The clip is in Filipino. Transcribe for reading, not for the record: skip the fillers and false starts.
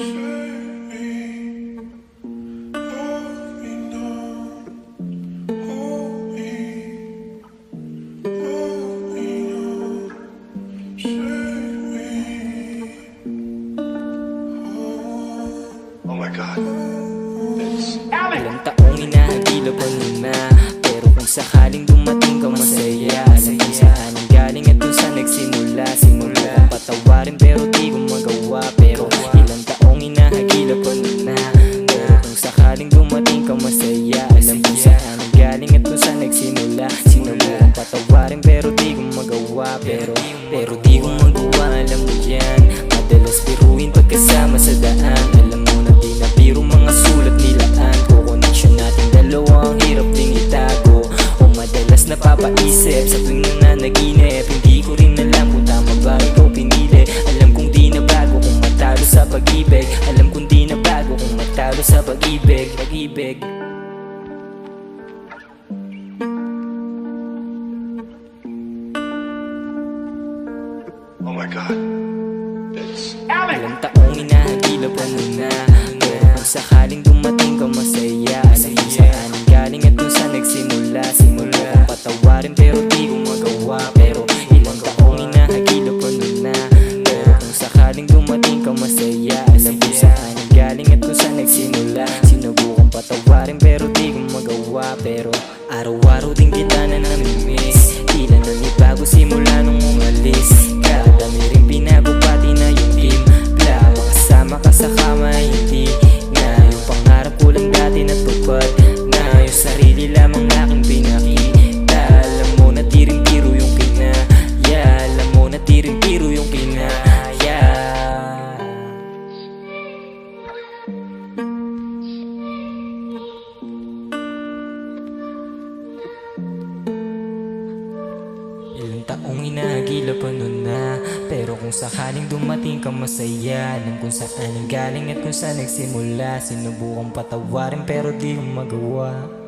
Oh my God, it's Ilang taong hinahagilap ko na, pero kung sakaling dumating ka masaya. Alam kung saan ang galing at kung saan nagsimula. Simula kong patawarin pero di ko magawa. Pero ilang taong hinahagilap ko na, pero kung sakaling dumating ka masaya. Alam kung saan ang galing at kung saan nagsimula. Sinubukang patawarin pero di ko magawa. Pero di ko magawa, alam mo yan. Madalas biruin pagkasama sa daan. Alam mo na di na biro mga sulat nilaan ko. Connection natin dalawa ang hirap ding itago. O madalas napapaisip sa tuwing nananaginip. Hindi ko rin alam kung tama ba ikaw pinili. Alam kong di na bago kung matalo sa pag-ibig. Alam kong di na bago kung matalo sa pag-ibig. Pag-ibig. oh my God, it's Ilang taong hinahagilap ko na, pero kung sakaling dumating ka masaya. Alam kung saan ang galing at kung saan nagsimula. Simula kong patawarin pero di ko magawa. Pero ilang taong hinahagilap ko na, pero kung sakaling dumating ka masaya. Alam kung saan ang galing at kung saan nagsimula. Sinubukang patawarin pero di ko magawa. Pero araw-araw din kita na namimiss. Tila na ni bago simula nung umalis. Kadami rin binago pati na yung timpla. Makasama ka sa kama hindi na yung pangarap ko lang dati natupad. Na yung sarili lamang aking pinakita. Alam mo na di rin biro yung kinaya. Alam mo na di rin biro yung kinaya. Ilang taong hinahagilap ko na, pero kung sakaling dumating ka masaya. Alam kung saan ang galing at kung saan nagsimula. Sinubukang patawarin pero di ko magawa.